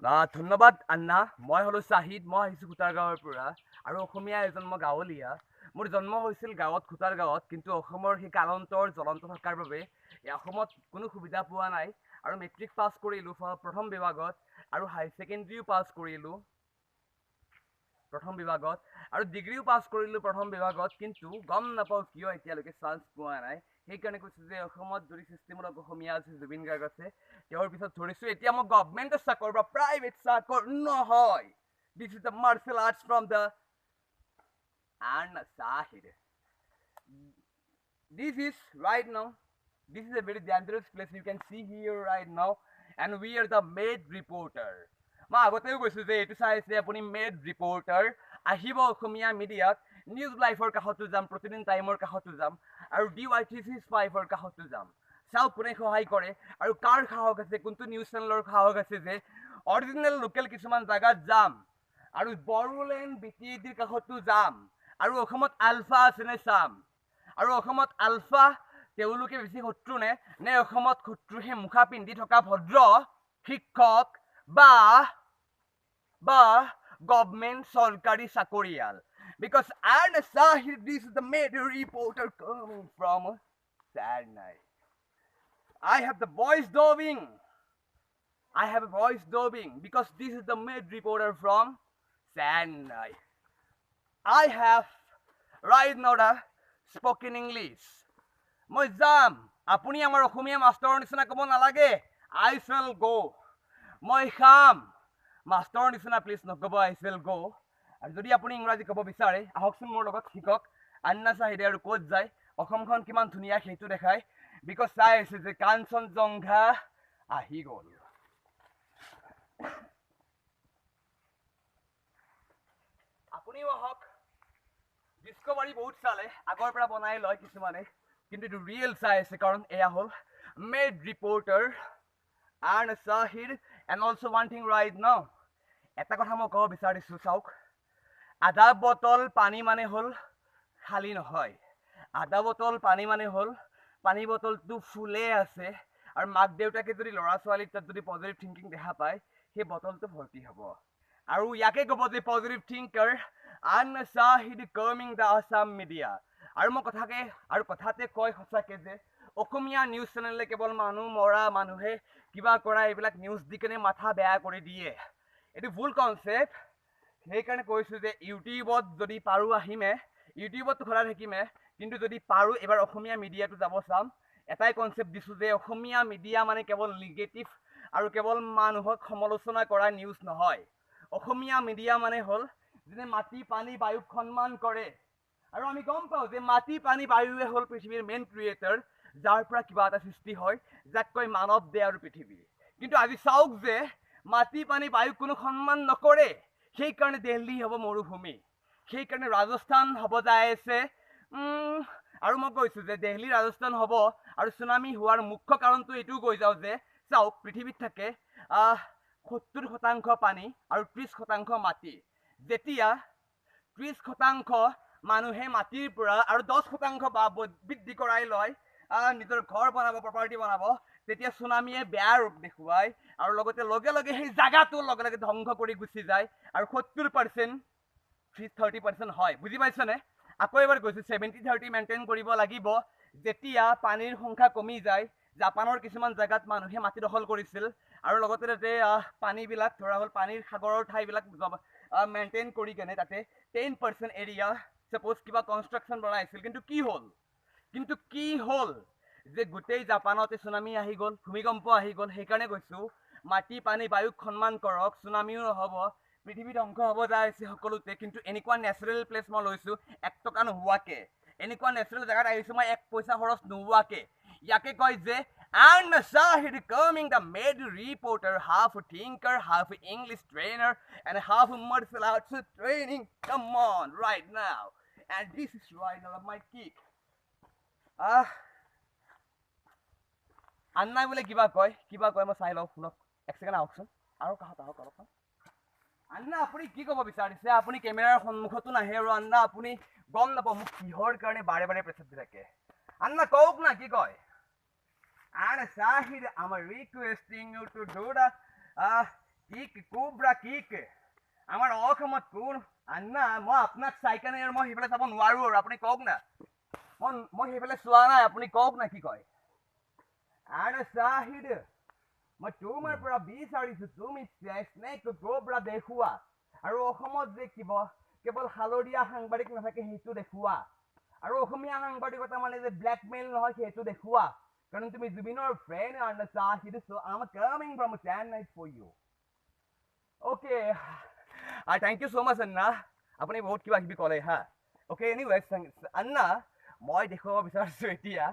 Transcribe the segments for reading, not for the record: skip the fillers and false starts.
ধন্যবাদ আন্না। মই হলো চাহিদ। মই আহিছোঁ খুটাৰ গাঁৱৰ পৰা আৰু অসমীয়া এজন মই গাঁৱলীয়া। মোৰ জন্ম হৈছিল গাঁৱত, খুটাৰ গাঁৱত, কিন্তু অসমৰ সেই কালন্তৰ জ্বলন্ত থকাৰ বাবে অসমত কোনো সুবিধা পোৱা নাই আৰু মেট্ৰিক পাছ কৰিলোঁ প্ৰথম বিভাগত আৰু হায়াৰ ছেকেণ্ডেৰীও পাছ কৰিলোঁ প্ৰথম বিভাগত আৰু ডিগ্ৰীও পাছ কৰিলোঁ প্ৰথম বিভাগত, কিন্তু গম নাপাওঁ কিয় এতিয়ালৈকে চান্স পোৱা নাই। সেইকাৰণে কৈছোঁ যে অসমত যদি সৃষ্টিমূলক অসমীয়া আছে, জুবিন গাৰ্গ আছে, তেওঁৰ পিছত ধৰিছোঁ। এতিয়া মই গভৰ্ণমেণ্টৰ চাকৰি বা প্ৰাইভেট চাকৰি নহয়। This is the martial arts from the Anna Sahid. This is right now. This is a very dangerous place. You can see here right now, and we are the maid reporter. মই আগতেও কৈছোঁ যে এইটো চাই আছে আপুনি made reporter. আহিব অসমীয়া মিডিয়াত, নিউজ লাইভৰ কাষতো যাম, প্ৰতিদিন টাইমৰ কাষতো যাম আৰু DY365ৰ কাষতো যাম। চাওক কোনে সহায় কৰে আৰু কাৰ সাহস আছে, কোনটো নিউজ চেনেলৰ সাহস আছে যে অৰিজিনেল লোকেল কিছুমান জাগাত যাম আৰু বড়োলেণ্ড BTADৰ কাষতো যাম আৰু অসমত আলফা আছেনে চাম। আৰু অসমত আলফা তেওঁলোকে বেছি শত্ৰু নে অসমত শত্ৰু সেই মুখা পিন্ধি থকা ভদ্ৰ শিক্ষক বা গভৰ্ণমেণ্ট চৰকাৰী চাকৰিয়াল? Because Anna Sahid, this is the major reporter coming from Chennai. I have the voice dubbing because this is the maid reporter from Chennai. I have right now the spoken English. মই যাম, আপুনি আমাৰ অসমীয়া মাষ্টৰৰ নিচিনা ক'ব নালাগে। I shall go. মই খাম, মাষ্টৰৰ নিচিনা প্লিজ নক'ব I shall go. আৰু যদি আপুনি ইংৰাজী ক'ব বিচাৰে আহকচোন মোৰ লগত শিকক। আন্না চাহিদে আৰু ক'ত যায়, অসমখন কিমান ধুনীয়া সেইটো দেখায়। বিকজ চাই আছে যে কাঞ্চনজংঘা আহি গ'ল। আপুনিও আহক। ডিস্কভাৰী বহুত চালে, আগৰ পৰা বনাই লয় কিছুমানে, কিন্তু এইটো ৰিয়েল চাই আছে কাৰণ এয়া হ'ল made reporter Anna Sahid. And also one thing right now, এটা কথা মই ক'ব বিচাৰিছোঁ, চাওক, আধা বটল পানী মানে হ'ল খালী নহয়। আধা বটল পানী মানে হ'ল পানী বটলটো ফুলে আছে আৰু মাক দেউতাকে যদি ল'ৰা ছোৱালীক তাত যদি পজিটিভ থিংকিং দেখা পায়, সেই বটলটো ভৰ্তি হ'ব। আৰু ইয়াকে ক'ব যে positive thinker Anna Sahid coming the Assam media. আৰু মই কথাতে কয় সঁচাকে যে অসমীয়া নিউজ চেনেলে কেৱল মানুহ মৰা, মানুহে কিবা কৰা এইবিলাক নিউজ দি কেনে মাথা বেয়া কৰি দিয়ে। এইটো ভুল কনচেপ্ট। সেইকাৰণে কৈছোঁ যে ইউটিউবত যদি পাৰোঁ আহিমে, ইউটিউবততো খোলা থাকিমে, কিন্তু যদি পাৰোঁ এবাৰ অসমীয়া মিডিয়াটো যাব চাম। এটাই কনচেপ্ট দিছোঁ যে অসমীয়া মিডিয়া মানে কেৱল নিগেটিভ আৰু কেৱল মানুহক সমালোচনা কৰা নিউজ নহয়। অসমীয়া মিডিয়া মানে হ'ল যেনে মাটি পানী বায়ুক সন্মান কৰে। আৰু আমি গম পাওঁ যে মাটি পানী বায়ুৱে হ'ল পৃথিৱীৰ মেইন ক্ৰিয়েটাৰ, যাৰ পৰা কিবা এটা সৃষ্টি হয়, যাক কয় মানৱ দেহ আৰু পৃথিৱী। কিন্তু আজি চাওক যে মাটি পানী বায়ুক কোনো সন্মান নকৰে। সেইকাৰণে দিল্লী হ'ব মৰুভূমি, সেইকাৰণে ৰাজস্থান হ'ব যায় আছে। আৰু মই কৈছোঁ যে দিল্লী ৰাজস্থান হ'ব আৰু চুনামি হোৱাৰ মুখ্য কাৰণটো এইটোও কৈ যাওঁ যে চাওক, পৃথিৱীত থাকে 70% পানী আৰু 30% মাটি। যেতিয়া 30% মানুহে মাটিৰ পৰা আৰু 10% বৃদ্ধি কৰাই লয়, নিজৰ ঘৰ বনাব, প্ৰপাৰ্টি বনাব, তেতিয়া চুনামিয়ে বেয়া ৰূপ দেখুৱায় আৰু লগতে লগে লগে সেই জাগাটো লগে লগে ধ্বংস কৰি গুচি যায় আৰু 70% 30% হয়। বুজি পাইছনে? আকৌ এবাৰ কৈছোঁ 70-30 মেইনটেইন কৰিব লাগিব। যেতিয়া পানীৰ সংখ্যা কমি যায়, জাপানৰ কিছুমান জেগাত মানুহে মাটি দখল কৰিছিল আৰু লগতে তাতে পানীবিলাক ধৰা হ'ল পানীৰ সাগৰৰ ঠাইবিলাক মেইনটেইন কৰি কেনে তাতে 10% এৰিয়া চাপ'জ কিবা কনষ্ট্ৰাকশ্যন বনাইছিল। কিন্তু কি হ'ল যে গোটেই জাপানতে চুনামি আহি গ'ল, ভূমিকম্প আহি গ'ল। সেইকাৰণে কৈছোঁ মাটি পানী বায়ুক সন্মান কৰক, চুনামিও নহ'ব, পৃথিৱী ধ্বংস হ'ব যায় আছে সকলোতে। কিন্তু এনেকুৱা নেচাৰেল প্লেচ মই লৈছোঁ 1 টকা নোহোৱাকে, এনেকুৱা নেচাৰেল জেগাত আহিছোঁ মই 1 পইচা খৰচ নোহোৱাকে। ইয়াকে কয় যে Anna Sahid coming the maid reporter, half thinker, half English trainer, and half martial arts training. Come on, right now. And this is right now my kick. আন্নাই বোলে কিবা কয় মই চাই লওঁ, শুনক 1 ছেকেণ্ড আহকচোন। আৰু কাষত আহক অলপমান। আন্না আপুনি কি ক'ব বিচাৰিছে? আপুনি কেমেৰাৰ সন্মুখতো নাহে আৰু আন্না আপুনি গম নাপাওঁ মোক কিহৰ কাৰণে বাৰে বাৰে প্ৰেছাৰ দি থাকে। আন্না কওক না কি কয়? Anna Sahid, I'm requesting you to do the kick cobra kick আমাৰ অসমত কোন আন্না মই আপোনাক চাই কেনে আৰু মই সেইফালে চাব নোৱাৰো আৰু আপুনি কওক না মই সেইফালে চোৱা নাই আপুনি কওক না কি কয় আন চাহিদ মই তোমাৰ পৰা বিচাৰিছো তুমি স্নেক কোব্ৰা দেখুওৱা আৰু অসমত যে কেৱল হালধীয়া সাংবাদিক নাথাকে সেইটো দেখুওৱা আৰু অসমীয়া সাংবাদিকতা মানে যে ব্লেকমেইল নহয় সেইটো দেখুওৱা কাৰণ তুমি জুবিনৰ ফ্ৰেণ্ড আন Shahid so I'm coming from Chennai for you okay thank you so much Anna আপুনি বহুত কিবা কিবি ক'লে হা okay anyways Anna মই দেখুৱাব বিচাৰিছো এতিয়া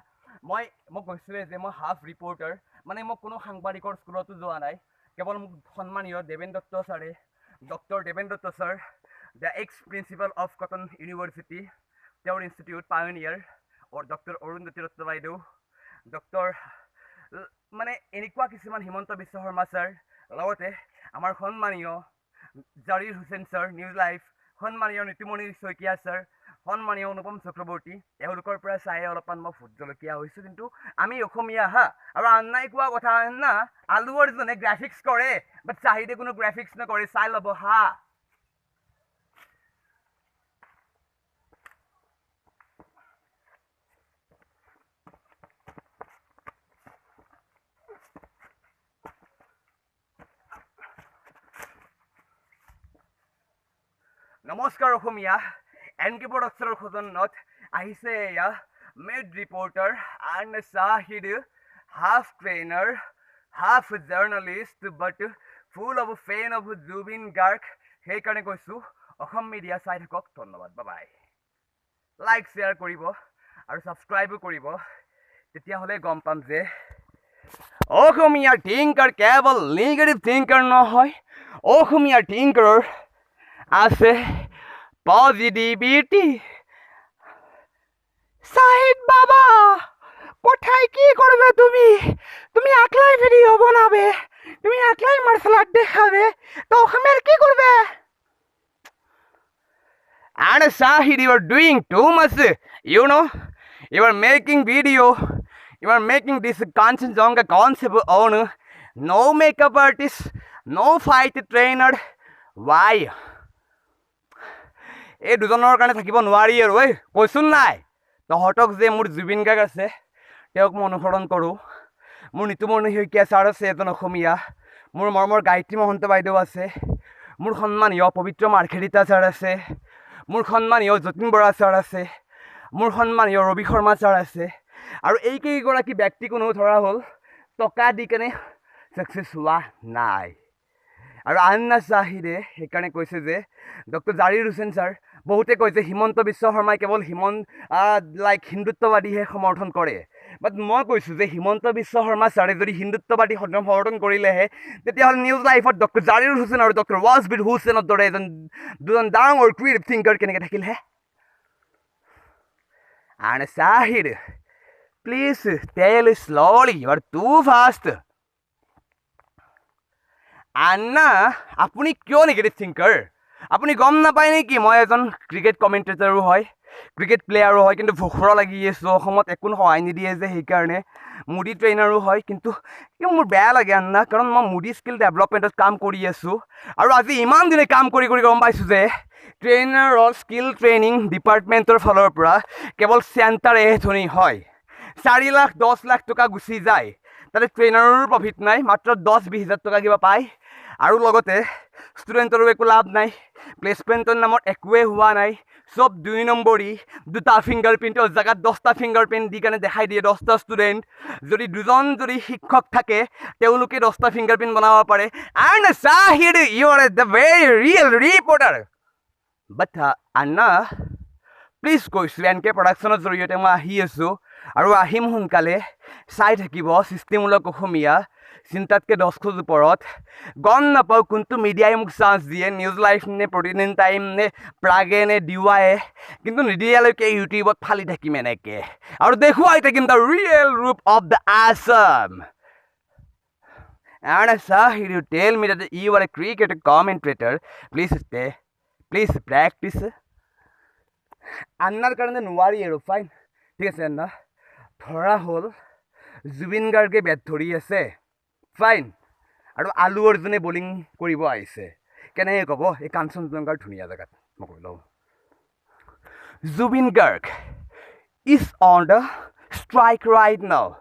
মই কৈছোৱে যে মই হাফ ৰিপৰ্টাৰ মানে মই কোনো সাংবাদিকৰ স্কুলতো যোৱা নাই কেৱল মোক সন্মানীয় দেবেন দত্ত ছাৰে doctor Deben Dutta sir the ex principal of Cotton university তেওঁৰ institute pioneer doctor Arundhati Dutta বাইদেউ ডক্টৰ মানে এনেকুৱা কিছুমান হিমন্ত বিশ্ব শৰ্মা ছাৰ লগতে আমাৰ সন্মানীয় জাৰিৰ হুছেইন ছাৰ নিউজ লাইভ সন্মানীয় নীতিমণি শইকীয়া ছাৰ সন্মানীয় অনুপম চক্ৰৱৰ্তী এওঁলোকৰ পৰা চাই অলপমান মই ভোট জলকীয়া হৈছোঁ কিন্তু আমি অসমীয়া হা আৰু আন্নাই কোৱা কথা আন্না আলু অৰ্জুনে গ্ৰাফিক্স কৰে বাট চাহিদে কোনো গ্ৰাফিক্স নকৰে চাই ল'ব হা নমস্কাৰ অসমীয়া এনকে প্ৰডাকশ্যনৰ খজনত আহিছে এয়া mad reporter and Sahid half trainer half journalist but full of fan of Zubeen Garg সেইকাৰণে কৈছোঁ অসম মিডিয়া চাই থাকক ধন্যবাদ বাই লাইক শ্বেয়াৰ কৰিব আৰু ছাবস্ক্ৰাইবো কৰিব তেতিয়াহ'লে গম পাম যে অসমীয়া থিংকাৰ কেৱল নিগেটিভ থিংকাৰ নহয় অসমীয়া থিংকাৰৰ আছে পজিটিভিটি সাহিদ বাবা কোথায় কি করবে তুমি একলাই ভিডিও বানাবে তুমি একলাই মার্শাল আর্ট দেখাবে তো ওখানে কি করবে and Sahid you are doing too much you know you are making video you are making this content on a concept on no makeup artist no fight trainer why এই দুজনৰ কাৰণে থাকিব নোৱাৰি আৰু ঐ কৈছোন নাই তহঁতক যে মোৰ জুবিন গাৰ্গ আছে তেওঁক মই অনুসৰণ কৰোঁ মোৰ নীতিমণি শইকীয়া ছাৰ আছে এজন অসমীয়া মোৰ মৰমৰ গায়ত্ৰী মহন্ত বাইদেউ আছে মোৰ সন্মানীয় পবিত্ৰ মাৰ্ঘেৰিটা ছাৰ আছে মোৰ সন্মানীয় যতীন বৰা ছাৰ আছে মোৰ সন্মানীয় ৰবি শৰ্মা ছাৰ আছে আৰু এইকেইগৰাকী ব্যক্তি কোনো ধৰা হ'ল টকা দি কেনে ছাকচেছ হোৱা নাই আৰু আন্না চাহিদে সেইকাৰণে কৈছে যে ডক্টৰ জাৰিৰ হুছেইন ছাৰ বহুতে কৈছে হিমন্ত বিশ্ব শৰ্মাই কেৱল হিন্দুত্ববাদীহে সমৰ্থন কৰে বাট মই কৈছোঁ যে হিমন্ত বিশ্ব শৰ্মা ছাৰে যদি হিন্দুত্ববাদী সমৰ্থন কৰিলেহে তেতিয়াহ'লে নিউজ লাইফত ডক্টৰ জাৰিৰ হুছেইন আৰু ডক্টৰ ৱাজবিৰ হুছেইনৰ দৰে দুজন ডাঙৰ ক্ৰিয়েটিভ থিংকাৰ কেনেকৈ থাকিলহে and Sahid please tell slowly you are too fast Anna আপুনি কিয় নিগেটিভ থিংকাৰ আপুনি গম নাপায় নেকি মই এজন ক্ৰিকেট কমেণ্টেটৰো হয় ক্ৰিকেট প্লেয়াৰো হয় কিন্তু ভোখৰা লাগি আছোঁ অসমত একো সহায় নিদিয়ে যে সেইকাৰণে মুডি ট্ৰেইনাৰো হয় কিন্তু মোৰ বেয়া লাগে আন্না কাৰণ মই মুডি স্কিল ডেভেলপমেণ্টত কাম কৰি আছোঁ আৰু আজি ইমান দিনে কাম কৰি গম পাইছোঁ যে ট্ৰেইনাৰৰ স্কিল ট্ৰেইনিং ডিপাৰ্টমেণ্টৰ ফালৰ পৰা কেৱল চেণ্টাৰ ধনী হয় 4 লাখ 10 লাখ টকা গুচি যায় তাতে ট্ৰেইনাৰৰো প্ৰফিট নাই মাত্ৰ 10-20 হাজাৰ টকা কিবা পায় আৰু লগতে ষ্টুডেণ্টৰো একো লাভ নাই প্লেচমেণ্টৰ নামত একোৱে হোৱা নাই চব 2 নম্বৰী 2টা ফিংগাৰ প্ৰিণ্টৰ জেগাত 10টা ফিংগাৰ প্ৰিণ্ট দি কেনে দেখাই দিয়ে 10টা ষ্টুডেণ্ট যদি দুজন যদি শিক্ষক থাকে তেওঁলোকে 10টা ফিংগাৰ প্ৰিণ্ট বনাব পাৰে and Sahid you are the very real reporter but Anna please কৈছোঁ এনকে প্ৰডাকশ্যনৰ জৰিয়তে মই আহি আছোঁ আৰু আহিম সোনকালে চাই থাকিব সৃষ্টিমূলক অসমীয়া চিন্তাতকৈ 10 খোজ ওপৰত গম নাপাওঁ কোনটো মিডিয়াই মোক চান্স দিয়ে নিউজ লাইভ নে প্ৰতিদিন টাইম নে প্ৰাগে নে ডিৱায়ে কিন্তু নিদিয়ালৈকে ইউটিউবত ফালি থাকিম এনেকৈ আৰু দেখুৱাই থাকিম দ্য ৰিয়েল ৰূপ of the Assam and Sahid you tell me that you are a cricket commentator please practice আন্নাৰ কাৰণে নোৱাৰি আৰু ফাইন ঠিক আছে আন্না ধৰা হ'ল জুবিন গাৰ্গে বেট ধৰি আছে ফাইন আৰু আলু অৰ্জুনে বলিং কৰিব আহিছে কেনেকৈ ক'ব এই কাঞ্চনজংঘাৰ ধুনীয়া জেগাত মই কৈ লওঁ Zubeen Garg is on the strike right now.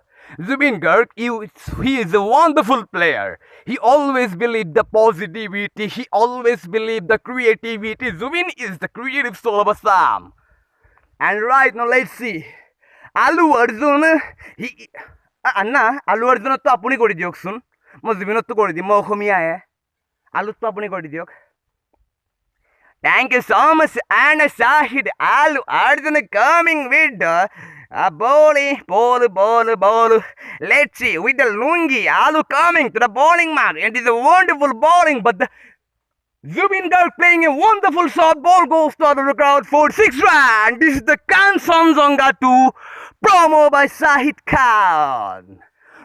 Zubin Garg, he is a wonderful player. He always believed the positivity. He always believed the creativity. Zubin is the creative soul of Assam. And right now, let's see. Allu Arjun, Anna, Allu Arjun to apuni kori diok sun. Mo Zubin to kori di. Mo Khomia hai. Allu to apuni kori diok. Thank you so much, and Shahid Allu Arjun coming with the ball. Let's see, with the lungi, Allu coming to the bowling mark. It is a wonderful bowling, but the Zubin Garg playing a wonderful shot. Ball goes to the crowd for 6 runs. This is the Kanchenjunga 2 promo by Shahid Khan.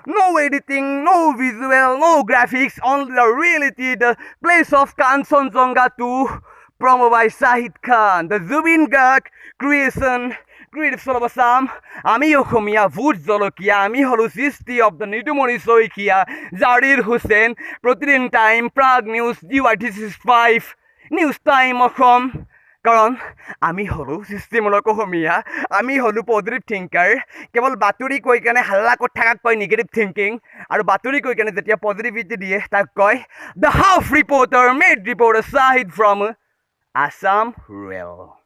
No editing, no visual, no graphics, only the reality, the place of Kanchenjunga 2 promo by Shahid Khan, the Zubin Garg creation, creative soul of Assam. Ami Okhomia, Voot Zolokia, Ami Holu Sisti of the Nidumoni Soikia, Zarir Hussain, Protein Time, Prague News, DY365, News Time Okhom. কাৰণ আমি হলো সিস্টেমূলক অসমীয়া আমি হলো positive thinker কেৱল বাতৰি কৈ কেনে হাল্লা কৰি থাকাক কয় নিগেটিভ থিংকিং আৰু বাতৰি কৈ কেনে যেতিয়া পজিটিভিটি দিয়ে তাক কয় the half reporter made reporter Shahid from Assam Rural.